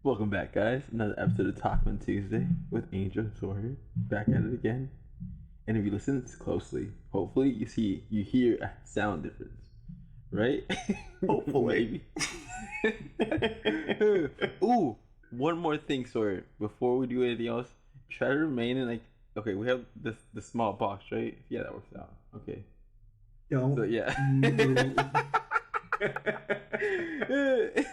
Welcome back, guys. Another episode of Talkmen Tuesday with Angel and Sawyer. Back at it again. And if you listen closely, hopefully you hear a sound difference, right? Hopefully. Maybe. Ooh, one more thing, Sawyer. Before we do anything else, try to remain in okay, we have the small box, right? Yeah, that works out. Okay. Don't So yeah. move.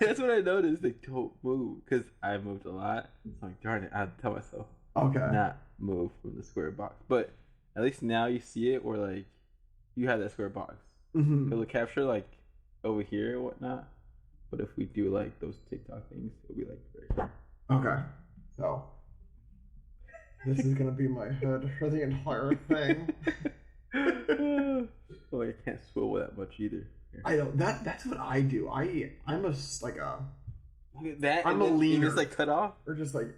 That's what I noticed. Like, don't move, because I moved a lot. So I'm like, darn it, I have to tell myself not move from the square box. But at least now you see it, or like you have that square box. Mm-hmm. It'll capture like over here and whatnot. But if we do like those TikTok things, it'll be like right here. Okay. So this is gonna be my head for the entire thing. Oh, I can't swivel that much either. I don't. That's what I do. I'm I'm a leaner. Just like cut off, or just like.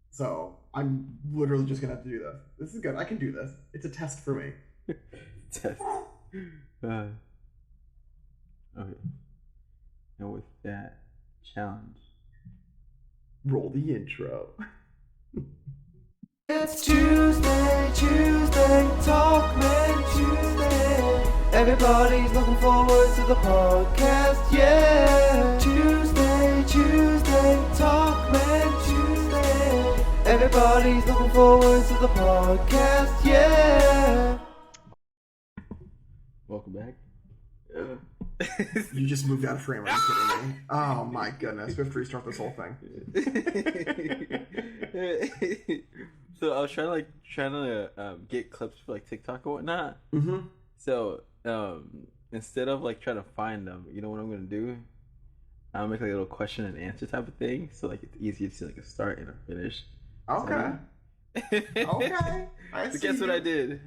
So I'm literally just gonna have to do this. This is good. I can do this. It's a test for me. Test. Okay. And with that challenge, roll the intro. It's Tuesday, Talkmen Tuesday. Everybody's looking forward to the podcast, yeah. Tuesday, Talkmen Tuesday. Everybody's looking forward to the podcast, yeah. welcome back. You just moved out of frame. Are you kidding me? Oh my goodness! We have to restart this whole thing. So I was trying to get clips for like TikTok or whatnot. Mm-hmm. So instead of like trying to find them, you know what I'm gonna do? I'll make like a little question and answer type of thing, so like it's easier to see like a start and a finish. Okay. Okay. So guess what I did?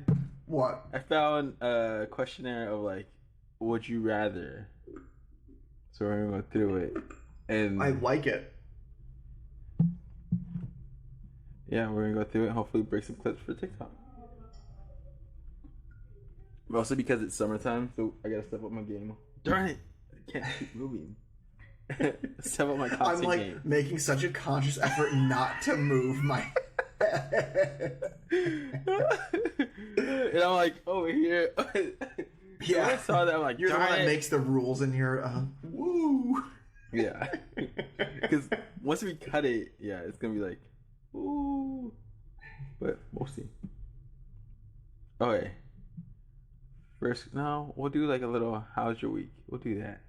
What? I found a questionnaire of like, would you rather? So we're gonna go through it, and I like it. yeah, we're gonna go through it and hopefully break some clips for TikTok. But also because it's summertime, so I gotta step up my game. Darn it! I can't keep moving. Step up my I'm like game. making such a conscious effort not to move my head. And I'm like over here. Yeah. When I saw that, I'm like, you're the one that makes the rules in here. Woo. Yeah. Because once we cut it, yeah, it's gonna be like, ooh. But we'll see. Okay. First, no, we'll do like a little how's your week? We'll do that.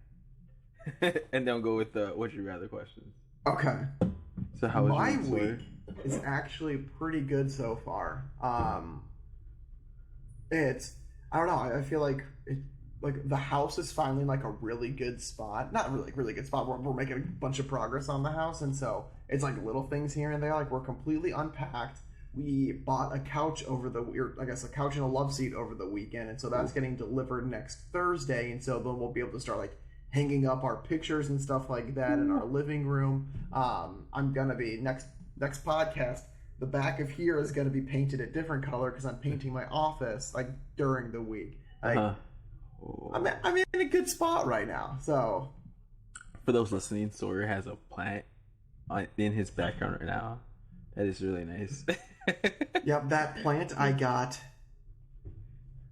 And then we'll go with the would you rather questions. Okay. So how was my your week? Is actually pretty good so far. It's I don't know. I feel like the house is finally like a really good spot. Not really good spot. We're making a bunch of progress on the house, and so it's like little things here and there. Like we're completely unpacked. We bought a couch a couch and a love seat over the weekend, and so that's getting delivered next Thursday, and so then we'll be able to start like hanging up our pictures and stuff like that in our living room. I'm gonna be next podcast. The back of here is gonna be painted a different color because I'm painting my office like during the week. Like, I'm in a good spot right now. So for those listening, Sawyer has a plant in his background right now. That is really nice. Yep, that plant I got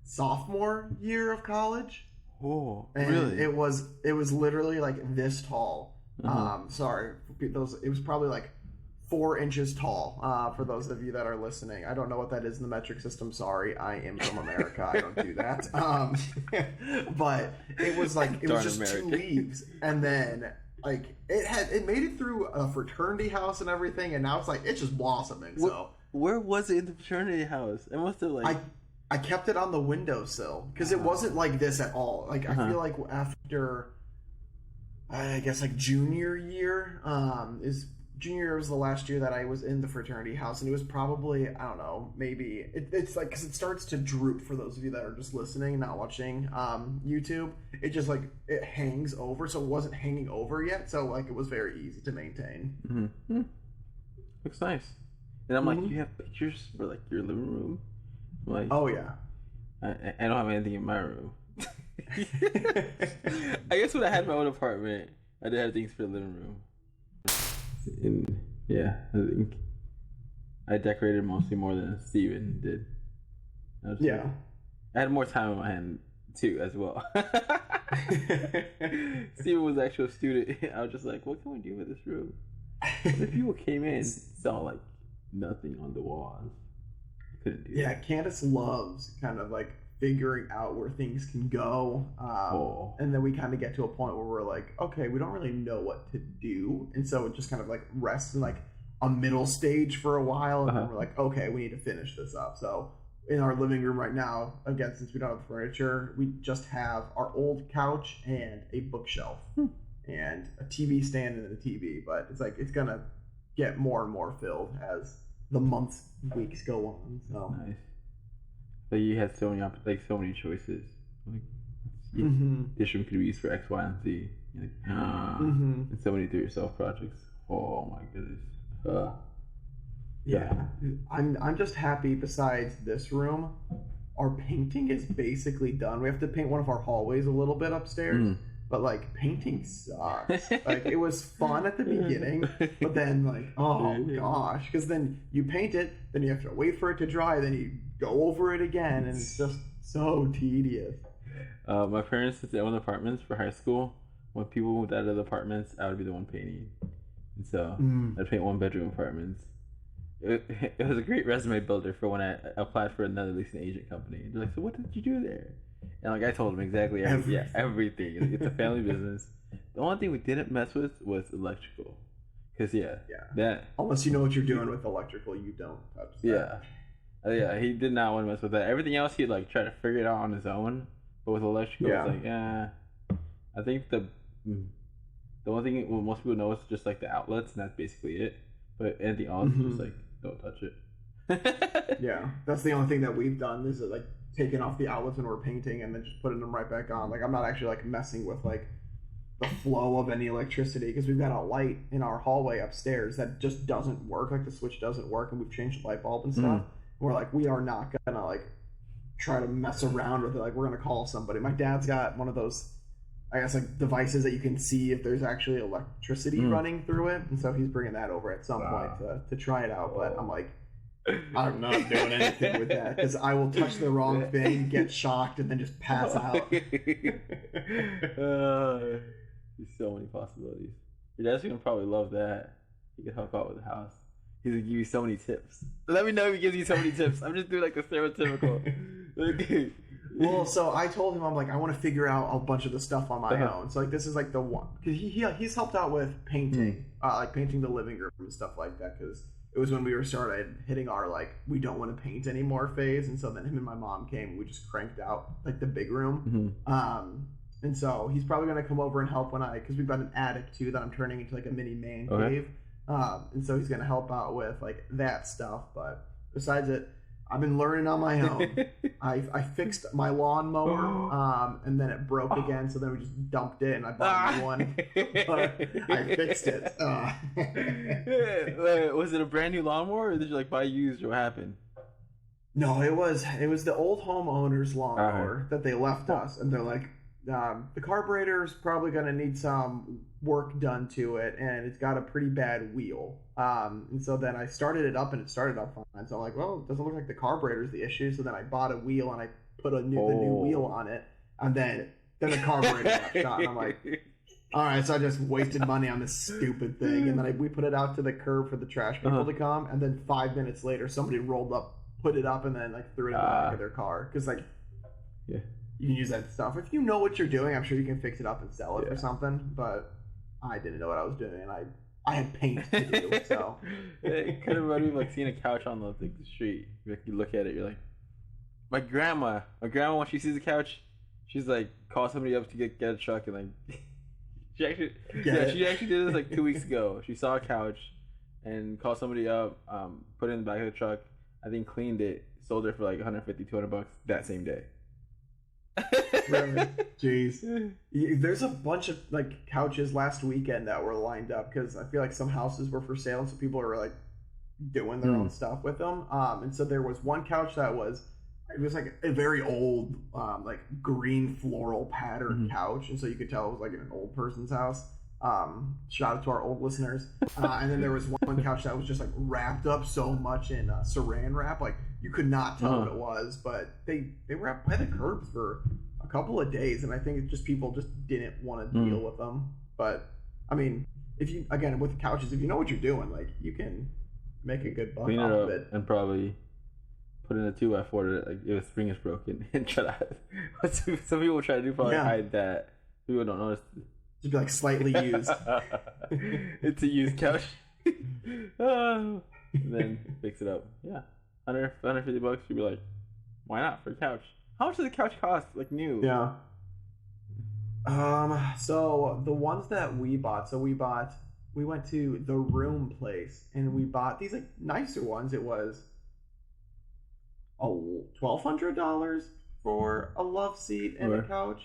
sophomore year of college. Oh, and really? It was literally like this tall. Sorry, it was probably like 4 inches tall. For those of you that are listening, I don't know what that is in the metric system. Sorry, I am from America. I don't do that. But it was like it was just American. 2 leaves, and then like it made it through a fraternity house and everything, and now it's just blossoming. So where was it in the fraternity house? It must have like I kept it on the windowsill because it wasn't like this at all. Like I feel like after I guess like junior year junior year was the last year that I was in the fraternity house, and it was probably, I don't know, maybe it's like, because it starts to droop for those of you that are just listening and not watching YouTube. It just like it hangs over, so it wasn't hanging over yet, so like it was very easy to maintain. Mm-hmm. Looks nice. And I'm like, you have pictures for like your living room? I'm like, oh yeah. I don't have anything in my room. I guess when I had my own apartment, I did have things for the living room. And yeah, I think I decorated mostly more than Steven did. I had more time on my hand too, as well. Steven was actually a student. I was just like, what can we do with this room? What if people came in and saw like nothing on the walls? I couldn't do that. Candace loves kind of like figuring out where things can go. And then we kind of get to a point where we're like, okay, we don't really know what to do. And so it just kind of like rests in like a middle stage for a while. And then we're like, okay, we need to finish this up. So in our living room right now, again, since we don't have furniture, we just have our old couch and a bookshelf and a TV stand and a TV. But it's like, it's going to get more and more filled as the months, weeks go on. So nice. So you had so many choices. Like, this room could be used for X, Y, and Z. Like, and so many do-it-yourself projects. Oh my goodness. I'm just happy. Besides this room, our painting is basically done. We have to paint one of our hallways a little bit upstairs, but like painting sucks. Like it was fun at the beginning, but then like, oh gosh, because then you paint it, then you have to wait for it to dry, then you go over it again, and it's just so tedious. My parents had their own apartments for high school. When people moved out of the apartments, I would be the one painting, and so I'd paint one-bedroom apartments. It was a great resume builder for when I applied for another leasing agent company. They're like, so what did you do there? And like I told them exactly everything. It's a family business. The only thing we didn't mess with was electrical. Because that unless you know what you're doing with electrical, you don't touch that. He did not want to mess with that. Everything else he'd like try to figure it out on his own. But with electrical, it's like, I think the only thing most people know is just like the outlets, and that's basically it. But anything else, just like don't touch it. That's the only thing that we've done is like taking off the outlets when we're painting and then just putting them right back on. Like I'm not actually like messing with like the flow of any electricity because we've got a light in our hallway upstairs that just doesn't work. Like the switch doesn't work, and we've changed the light bulb and stuff. And we're like, we are not gonna like try to mess around with it. Like we're gonna call somebody. My dad's got one of those, I guess, like devices that you can see if there's actually electricity running through it, and so he's bringing that over at some point to try it out. But I'm like, I'm not doing anything with that because I will touch the wrong thing, get shocked, and then just pass out. There's so many possibilities. Your dad's gonna probably love that. He could help out with the house. He's gonna give you so many tips. Let me know if he gives you so many tips. I'm just doing like the stereotypical. Well, so I told him, I'm like, I want to figure out a bunch of the stuff on my own. So like, this is like the one because he's helped out with painting, like painting the living room and stuff like that. Because it was when we were started hitting our like we don't want to paint anymore phase, and so then him and my mom came. And we just cranked out like the big room. And so he's probably gonna come over and help because we've got an attic too that I'm turning into like a mini man cave. And so he's gonna help out with like that stuff. But besides it, I've been learning on my own. I fixed my lawnmower, and then it broke again. So then we just dumped it, and I bought a new one. But I fixed it. Was it a brand new lawnmower, or did you like buy used, or what happened? No, it was the old homeowner's lawnmower that they left us, and they're like, the carburetor's probably gonna need some work done to it, and it's got a pretty bad wheel. And so then I started it up, and it started up fine. So I'm like, well, it doesn't look like the carburetor's the issue. So then I bought a wheel, and I put the new wheel on it, and then the carburetor got shot. And I'm like, all right, so I just wasted money on this stupid thing. And then we put it out to the curb for the trash people to come, and then 5 minutes later, somebody rolled up, put it up, and then like threw it in the back of their car because like, you can use that stuff if you know what you're doing. I'm sure you can fix it up and sell it or something. But I didn't know what I was doing, and I had paint to do. So it could have reminded me of like seeing a couch on the street. Like you look at it, you're like, my grandma when she sees a couch, she's like, call somebody up to get a truck, and like she actually did this like 2 weeks ago. She saw a couch and called somebody up, put it in the back of the truck. I think cleaned it, sold it for like $150-$200 that same day. Really? Jeez. There's a bunch of like couches last weekend that were lined up because I feel like some houses were for sale, so people are like doing their own stuff with them. And so there was one couch that was like a very old like green floral pattern couch, and so you could tell it was like in an old person's house. Shout out to our old listeners. And then there was one couch that was just like wrapped up so much in saran wrap, like you could not tell what it was. But they were up by the curbs for a couple of days, and I think it's just people just didn't want to deal with them. But I mean, if you again with couches, if you know what you're doing, like you can make a good buck clean off it up of it, and probably put in a 2x4 like if a spring is broken and try to hide. Some people try to do probably hide that. People don't notice. Just be like slightly used. It's a used couch. And then fix it up. Yeah, $150. You'd be like, why not for a couch? How much does a couch cost? Like new? Yeah. So the ones that we bought, we went to the Room place and we bought these like nicer ones. It was $1,200 for a love seat and a couch.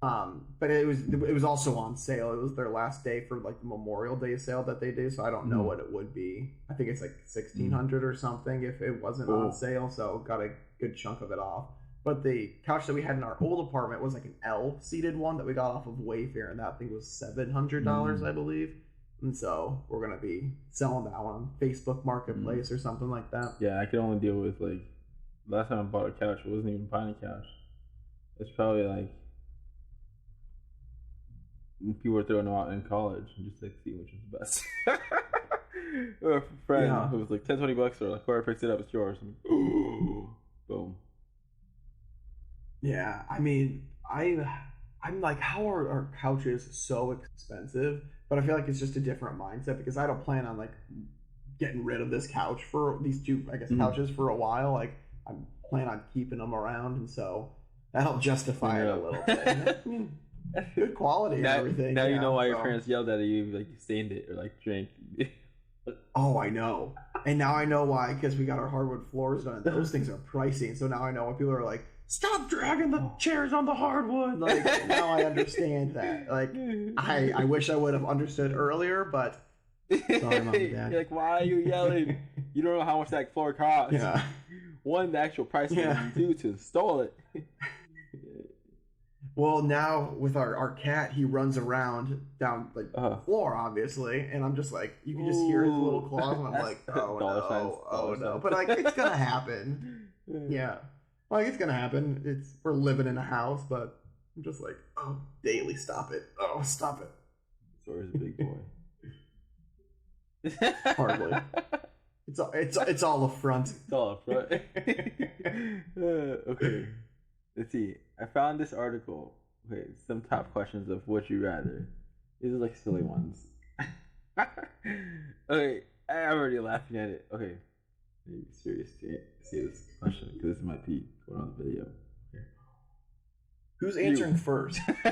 But it was also on sale. It was their last day for like the Memorial Day sale that they do. So I don't know what it would be. I think it's like $1,600 or something if it wasn't on sale. So got a good chunk of it off. But the couch that we had in our old apartment was like an L-seated one that we got off of Wayfair, and that thing was $700, I believe. And so we're gonna be selling that one on Facebook Marketplace or something like that. Yeah, I could only deal with like last time I bought a couch, it wasn't even buying a couch. It's probably like people were throwing them out in college and just like seeing which was the best. Or a friend who was like $10-$20 or like whoever picks it up, it's yours. And, boom. Yeah, I mean, I'm like, how are our couches so expensive? But I feel like it's just a different mindset because I don't plan on like getting rid of this couch for these two, I guess, couches for a while. Like I plan on keeping them around, and so that'll justify it a little bit. I mean, good quality and everything. Now you know why your parents yelled at you, like you stained it or like drank. Oh, I know. And now I know why, because we got our hardwood floors done. Those things are pricey, and so now I know when people are like, stop dragging the chairs on the hardwood. Like, now I understand that. Like, I wish I would have understood earlier, but sorry, Mom and Dad. You're like, why are you yelling? You don't know how much that floor costs. Yeah. One, the actual price, and two, to install it. Well, now with our cat, he runs around down like the floor, obviously, and I'm just like, you can just hear his little claws, and I'm like, oh no. But like, it's gonna happen. Yeah. Like, it's gonna happen. We're living in a house, but I'm just like, oh, Daily, stop it. Oh, stop it. Sora's a big boy. Hardly. It's all a front. It's all a front. Okay. Let's see. I found this article. Okay, some top questions of would you rather. These are like silly ones. Okay, I'm already laughing at it. Okay. Maybe serious to see this question because this might be going on the video. Okay. Who's answering first? I'm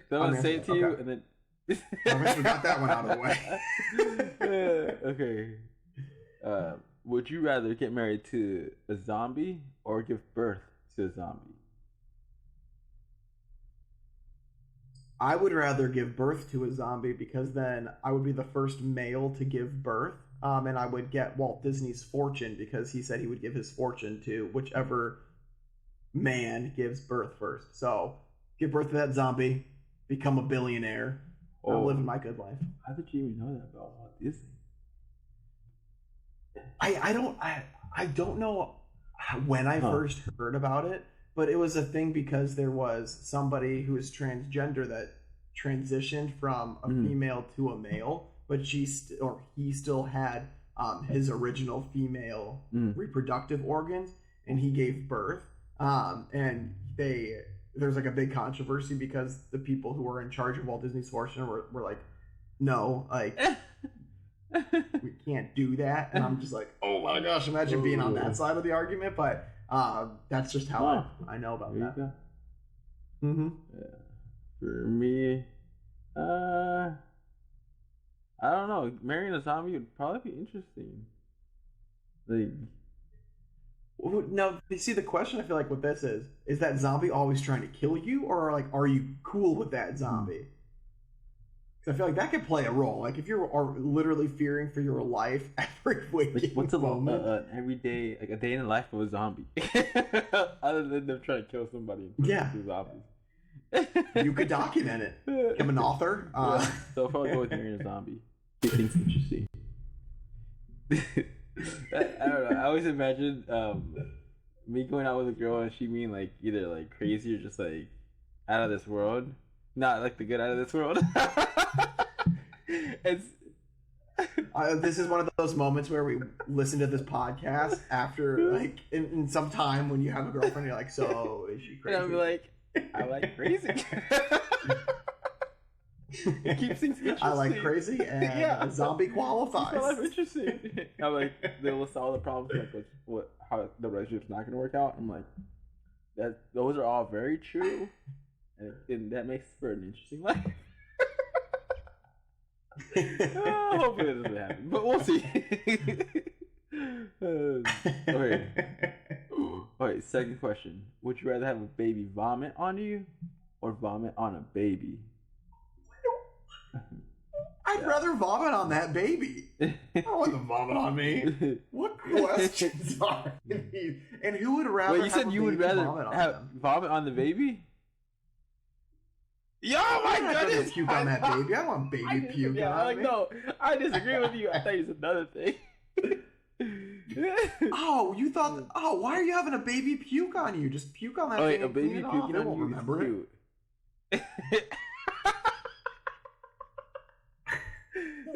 gonna say it to you and then. I guess we got that one out of the way. Okay. Would you rather get married to a zombie or give birth to a zombie? I would rather give birth to a zombie because then I would be the first male to give birth. And I would get Walt Disney's fortune because he said he would give his fortune to whichever man gives birth first. So give birth to that zombie, become a billionaire. I'm living my good life. How did you even know that about Walt Disney? I don't know when I first heard about it, but it was a thing because there was somebody who was transgender that transitioned from a female to a male, but he still had his original female reproductive organs, and he gave birth. And there's like a big controversy because the people who were in charge of Walt Disney's fortune were like, no, like we can't do that. And I'm just like, oh my gosh, imagine being on that side of the argument. But that's just how I know about that. Yeah. For me, I don't know. Marrying a zombie would probably be interesting. Like, now, you see, the question I feel like with this is that zombie always trying to kill you, or like, are you cool with that zombie? Because I feel like that could play a role. Like, if you are literally fearing for your life every waking like, what's moment. Every day, like a day in the life of a zombie, other than them trying to kill somebody and zombies. You could document it. Become an author. So if I go with marrying a zombie, he thinks interesting. I don't know. I always imagined me going out with a girl and she being like either like crazy or just like out of this world. Not like the good out of this world. It's this is one of those moments where we listen to this podcast after like in some time when you have a girlfriend. You're like, so is she crazy? And I'll be like, I like crazy. It keeps things interesting. I like crazy and a zombie qualifies. I life interesting. I'm like, they will solve the problems like how the relationship's not gonna work out. I'm like, those are all very true, and that makes for an interesting life. Hopefully it doesn't happen, but we'll see. Okay, second question. Would you rather have a baby vomit on you or vomit on a baby? I'd rather vomit on that baby. I don't want them vomit on me. What questions are these? And who would rather? Wait, you said you would rather vomit on the baby? Yo, my goodness! Puke on that baby. I want baby puke on me. No, I disagree with you. I thought you said another thing. Oh, you thought? Oh, why are you having a baby puke on you? Just puke on that. Oh, wait, a baby puking on you? Won't remember it.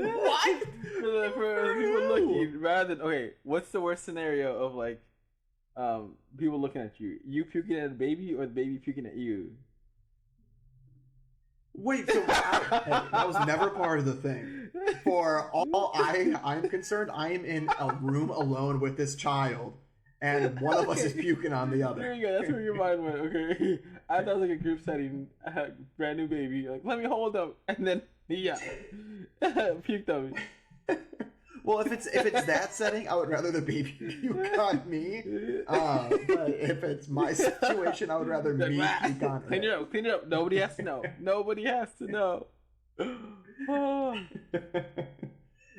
What? For people looking, rather than what's the worst scenario of like people looking at you? You puking at a baby or the baby puking at you? Wait, so that was never part of the thing. For all I'm concerned, I am in a room alone with this child, and one of us is puking on the other. There you go. That's where your mind went. Okay, I thought it was like a group setting, brand new baby. Like, let me hold them, and then puked on me. Well, if it's that setting, I would rather the baby puke on me. But if it's my situation, I would rather me puke on Clean it up. Clean it up. Nobody has to know. Nobody has to know.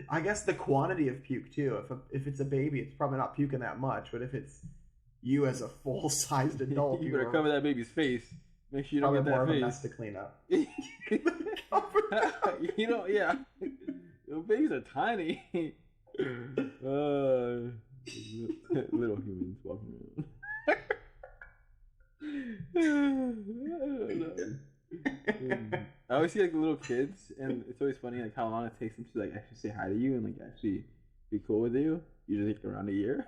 I guess the quantity of puke too. If it's a baby, it's probably not puking that much. But if it's you as a full-sized adult, you better cover that baby's face. Make sure you don't get that face. Of a mess to clean up. Yeah. Babies are tiny. Little humans walking around. I always see like little kids, and it's always funny like how long it takes them to like actually say hi to you and like actually be cool with you. Usually take around a year.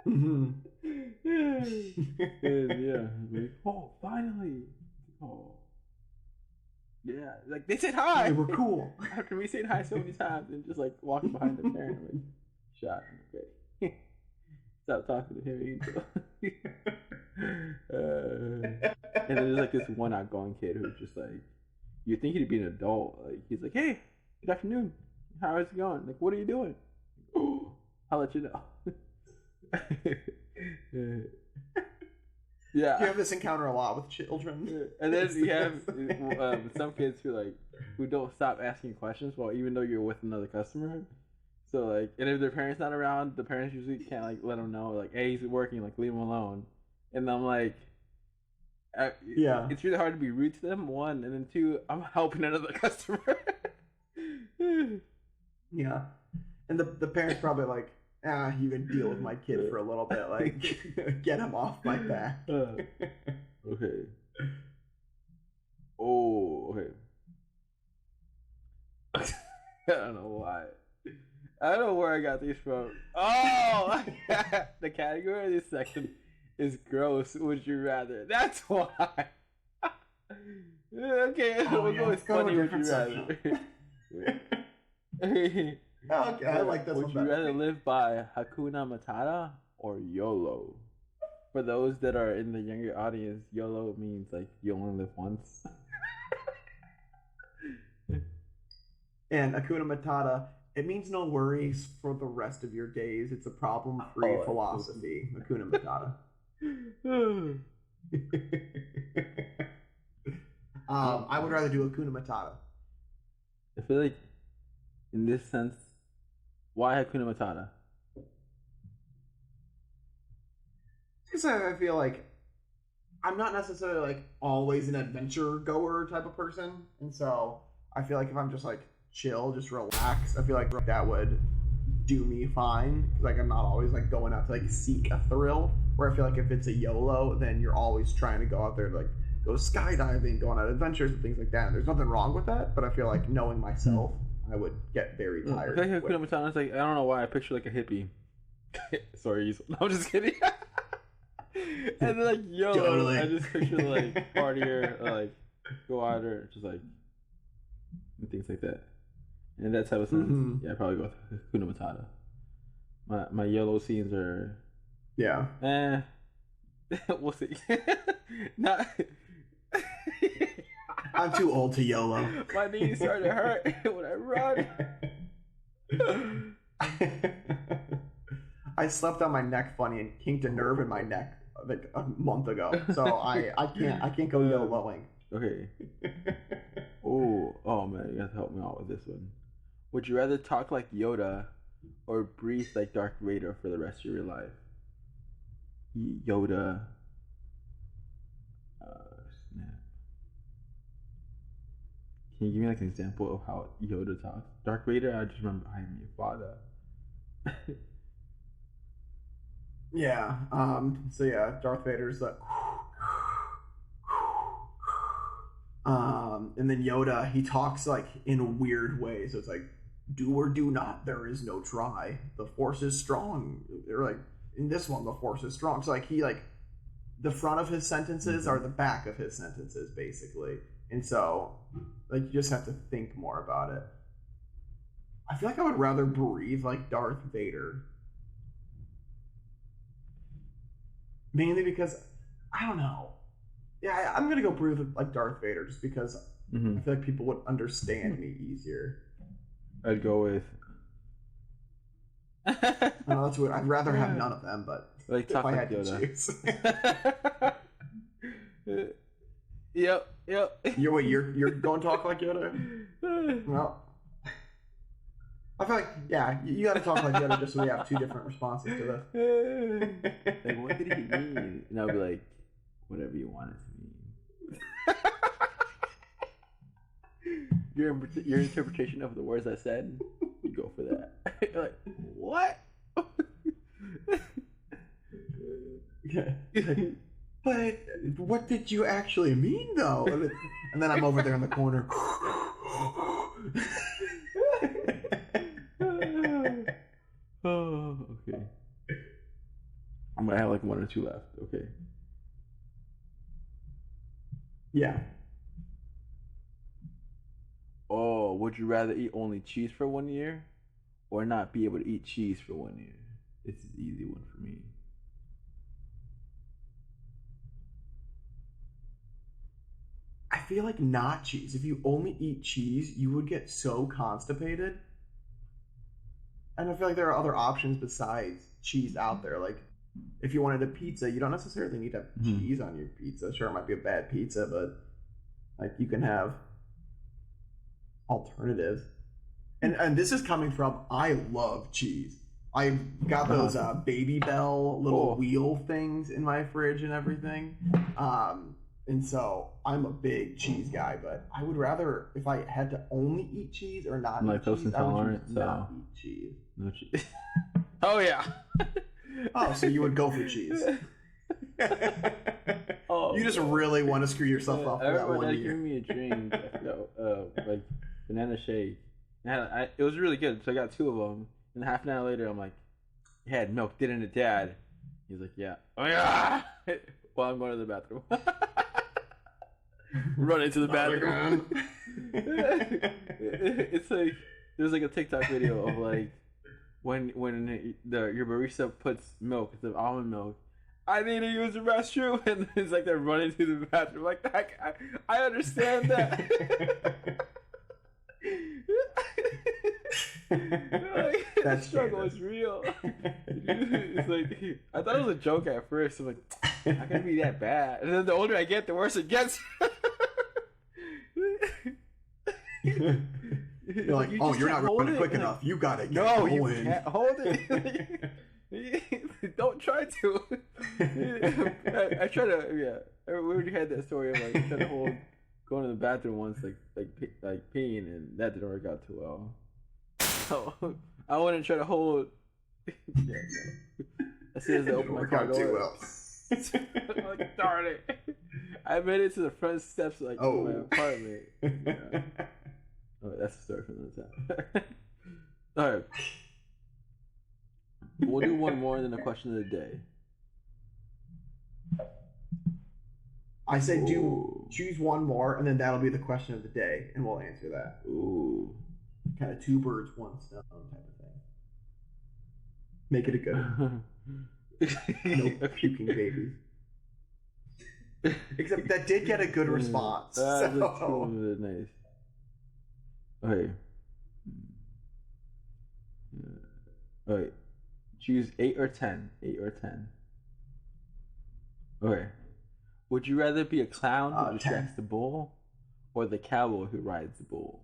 And yeah, like, oh, finally. Oh. Yeah, like they said hi. They were cool. After we said hi so many times and just like walking behind the parent, I'm like, shot. Okay, stop talking to him. And then there's like this one outgoing kid who's just like, you think he'd be an adult? Like he's like, hey, good afternoon. How is it going? Like, what are you doing? Oh, I'll let you know. Yeah, you have this encounter a lot with children. And then you have some kids who don't stop asking questions while even though you're with another customer. So like, and if their parents not around, the parents usually can't like let them know like, hey, he's working, like leave him alone. And I'm like, it's really hard to be rude to them. One, and then two, I'm helping another customer. Yeah, and the parents probably like, you can deal with my kid for a little bit, like get him off my back. Okay. Oh, okay. I don't know why. I don't know where I got these from. Oh, the category of this section is gross. Would you rather? That's why. Okay, we'll go with funny. Would you rather? Okay, I like this one. Would you rather live by Hakuna Matata or YOLO? For those that are in the younger audience, YOLO means like you only live once. And Hakuna Matata, it means no worries for the rest of your days. It's a problem-free philosophy. Hakuna Matata. I would rather do Hakuna Matata. I feel like, in this sense, why Hakuna Matata? Because I feel like I'm not necessarily like always an adventure goer type of person, and so I feel like if I'm just like chill, just relax, I feel like that would do me fine. Like I'm not always like going out to like seek a thrill. Where I feel like if it's a YOLO, then you're always trying to go out there to like go skydiving, going on adventures and things like that. And there's nothing wrong with that, but I feel like knowing myself, I would get very tired. I feel like Hakuna Matata is like, I don't know why I picture like a hippie. Sorry, no, I'm just kidding. And then like YOLO, totally. I just picture like partier, like go out there, just like and things like that. And that type of sense, yeah, I'd probably go with Hakuna Matata. My YOLO scenes are, we'll see. Not. I'm too old to YOLO. My knees start to hurt when I run. I slept on my neck funny and kinked a nerve in my neck like a month ago, so I can't go YOLOing. Okay. Oh man, you have to help me out with this one. Would you rather talk like Yoda or breathe like Darth Vader for the rest of your life? Yoda. Snap. Can you give me like an example of how Yoda talks? Darth Vader, I just remember I am your father. Yeah. So yeah, Darth Vader's like. And then Yoda, he talks like in a weird way. So it's like, do or do not. There is no try. The Force is strong. They're like in this one, the Force is strong. So like he like the front of his sentences are the back of his sentences basically. And so like you just have to think more about it. I feel like I would rather breathe like Darth Vader. Mainly because I don't know. Yeah, I'm gonna go breathe like Darth Vader just because I feel like people would understand me easier. I'd go with. No, that's weird. I'd rather have none of them, but like if I had to choose. Yep. You're going to talk like Yoda? Well, I feel like you got to talk like Yoda just so we have two different responses to this. Like, what did he mean? And I'll be like, whatever you want it to mean. Your interpretation of the words I said, you go for that. You're like, what? But what did you actually mean, though? And then I'm over there in the corner. Oh, okay. I'm gonna have like one or two left. Okay. Yeah. Oh, would you rather eat only cheese for 1 year or not be able to eat cheese for 1 year? It's an easy one for me. I feel like not cheese. If you only eat cheese, you would get so constipated. And I feel like there are other options besides cheese out there. Like, if you wanted a pizza, you don't necessarily need to have cheese on your pizza. Sure, it might be a bad pizza, but like you can have alternatives. And this is coming from, I love cheese. I got those Baby Bell little wheel things in my fridge and everything. And so I'm a big cheese guy, but I would rather, if I had to only eat cheese or not eat cheese, I would choose not eat cheese. No cheese. Oh, yeah. Oh, so you would go for cheese. You just really want to screw yourself up for that 1 year. Giving me a drink, like banana shake. And it was really good, so I got 2 of them. And half an hour later, I'm like, it had milk, didn't it, Dad? He's like, yeah. Oh, yeah. Well, I'm going to the bathroom. Run into the bathroom. It's like, there's like a TikTok video of like, when your barista puts milk, it's almond milk. I need to use the restroom, and it's like they're running to the bathroom. Like I understand that. Like, that struggle is real. It's like I thought it was a joke at first. I'm like, how can it be that bad? And then the older I get, the worse it gets. You're like, oh, you're not running quick enough. You gotta get going. You can't hold it. Don't try to. I try to. Yeah, we already had that story of like trying to hold going to the bathroom once, like peeing, and that didn't work out too well. So I want to try to hold. Yeah, no. As soon as I open my car door, like, darn it! I made it to the front steps of my apartment. Yeah. Oh, that's the story from the time. All right, we'll do one more and then the question of the day. I say choose one more, and then that'll be the question of the day, and we'll answer that. Ooh, kind of 2 birds, 1 stone type of thing. Make it a good one. No puking babies. Except that did get a good response. That's nice. Okay. Okay. Choose 8 or 10. 8 or 10. Okay. Would you rather be a clown who distracts the bull, or the cowboy who rides the bull?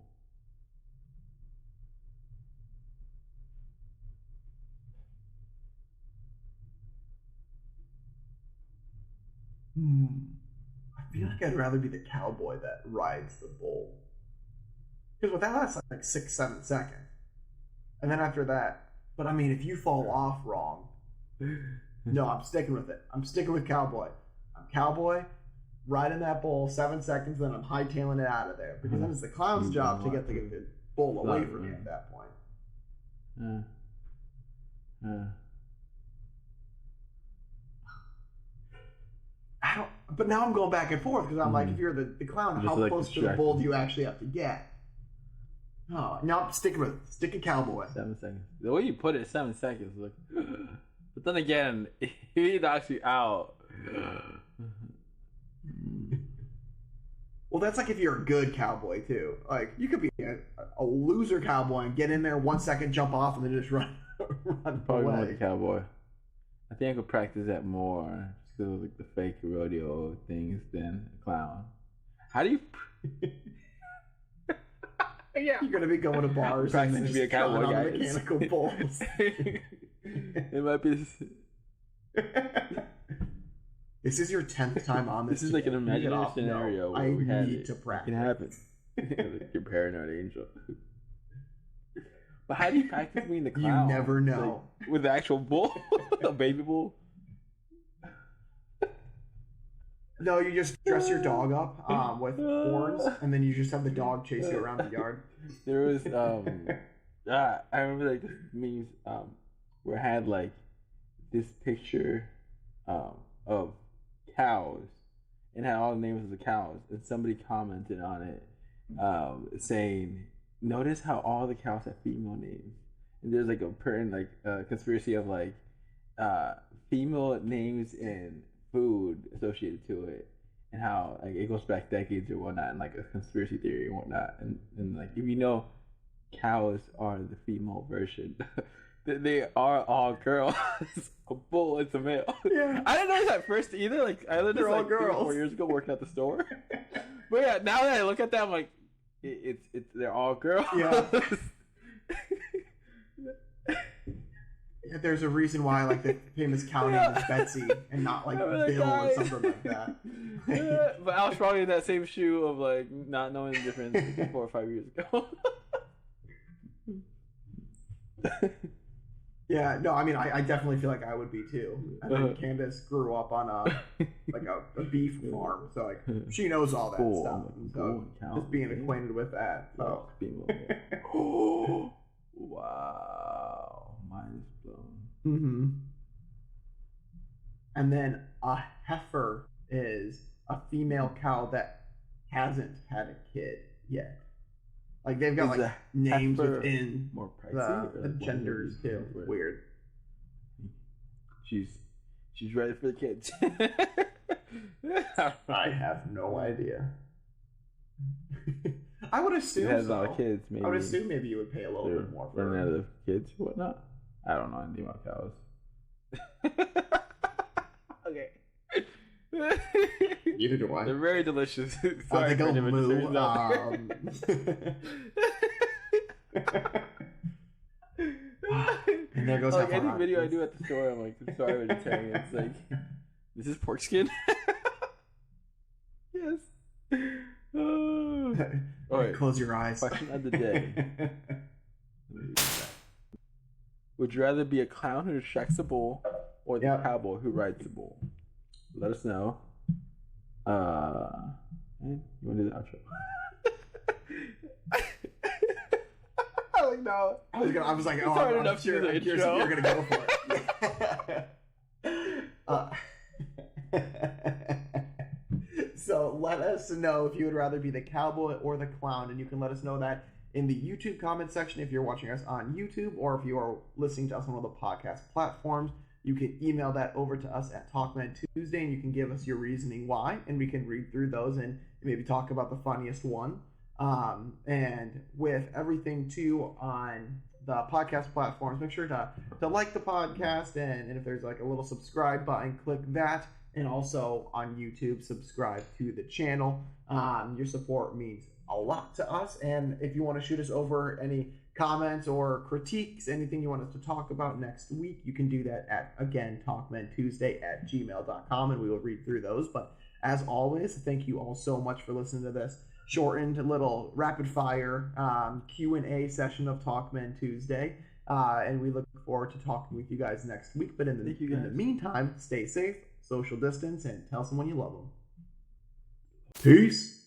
I feel like I'd rather be the cowboy that rides the bull. Because with that, that's like 6-7 seconds. And then after that, but I mean, if you fall off wrong, no, I'm sticking with it. I'm sticking with cowboy. I'm cowboy, riding that bull 7 seconds, then I'm hightailing it out of there. Because then it's the clown's job to get the bull away from you at that point. But now I'm going back and forth because I'm like, if you're the clown, how close to the bull do you actually have to get? Oh, no, I'm sticking with cowboy. 7 seconds. The way you put it, 7 seconds. Like, but then again, he knocks you out. Well, that's like if you're a good cowboy too. Like you could be a loser cowboy and get in there 1 second, jump off, and then just run Probably away. more like a cowboy. I think I could practice that more. Because of like the fake rodeo things than a clown. How do you? Yeah, you're gonna be going to bars and then be a cowboy guy. Mechanical bulls. It might be. This is your 10th time on this. This is like an imaginary scenario where we had need to practice. It can happen. Like your paranoid angel. But how do you practice being the clown? You never know. Like, with the actual bull, a baby bull. No, you just dress your dog up with horns, and then you just have the dog chase you around the yard. There was I remember like this memes where it had like this picture of cows and had all the names of the cows, and somebody commented on it saying, "Notice how all the cows have female names." And there's like a conspiracy of like female names and food associated to it, and how like it goes back decades or whatnot, and like a conspiracy theory and whatnot, and like if you know cows are the female version, they are all girls. A bull is a male. Yeah. I didn't know this at first either. Like I learned this They're all like 3 or 4 years ago working at the store. But yeah, now that I look at that, I'm like, it's they're all girls. Yeah. There's a reason why like the famous cow name is Betsy and not like Bill or something like that. Yeah, but I was probably in that same shoe of like not knowing the difference like, 4 or 5 years ago. Yeah, no, I mean I definitely feel like I would be too. And then Candace grew up on a beef farm, so like she knows all that stuff. So just being acquainted with that. So. Oh, wow, mind is blown. Mm-hmm. And then a heifer is a female cow that hasn't had a kid yet. Like they've got like names within more pricey, the genders too. Weird. She's ready for the kids. I have no idea. I would assume it has a lot of kids. Maybe I would assume maybe you would pay a little bit more for running out of kids or whatnot. I don't know anything about cows. Okay. Neither do I. They're very delicious. Sorry, they go for moo. And there goes like how far any video I do at the store, I'm like, I'm sorry what it's saying. It's like, this is pork skin. Yes. Oh. All right. Close your eyes. Question of the day. Would you rather be a clown who shucks a bull or the cowboy who rides the bull? Let us know. You want to do the outro? No. I was like, oh, I'm sure you're gonna go for it. So let us know if you would rather be the cowboy or the clown, and you can let us know that in the YouTube comment section if you're watching us on YouTube, or if you are listening to us on one of the podcast platforms. You can email that over to us at Talkmen Tuesday, and you can give us your reasoning why, and we can read through those and maybe talk about the funniest one. And with everything too on the podcast platforms, make sure to like the podcast, and if there's like a little subscribe button, click that. And also on YouTube, subscribe to the channel. Your support means a lot to us. And if you want to shoot us over any comments or critiques, anything you want us to talk about next week, you can do that at, again, talkmentuesday@gmail.com, and we will read through those. But as always, thank you all so much for listening to this shortened little rapid fire Q&A session of Talkmen Tuesday. And we look forward to talking with you guys next week. But in the meantime, stay safe, social distance, and tell someone you love them. Peace.